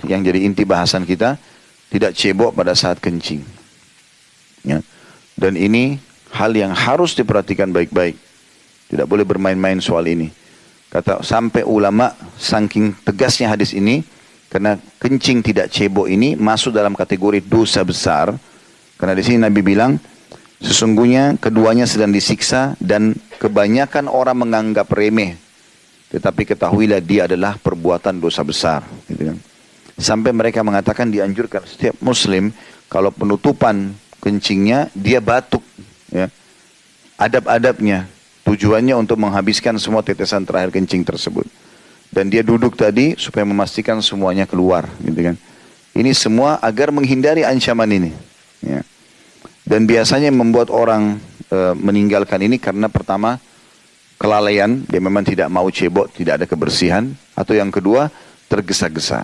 yang jadi inti bahasan kita, tidak cebok pada saat kencing. Ya. Dan ini hal yang harus diperhatikan baik-baik. Tidak boleh bermain-main soal ini. Kata sampai ulama, saking tegasnya hadis ini, karena kencing tidak cebok ini masuk dalam kategori dosa besar. Karena di sini Nabi bilang, sesungguhnya keduanya sedang disiksa dan kebanyakan orang menganggap remeh. Tetapi ketahuilah dia adalah perbuatan dosa besar. Gitu kan. Sampai mereka mengatakan dianjurkan setiap muslim kalau penutupan kencingnya dia batuk. Ya. Adab-adabnya tujuannya untuk menghabiskan semua tetesan terakhir kencing tersebut. Dan dia duduk tadi supaya memastikan semuanya keluar. Gitu kan. Ini semua agar menghindari ancaman ini. Ya. Dan biasanya yang membuat orang meninggalkan ini karena pertama kelalaian, dia memang tidak mau cebok, tidak ada kebersihan. Atau yang kedua, tergesa-gesa.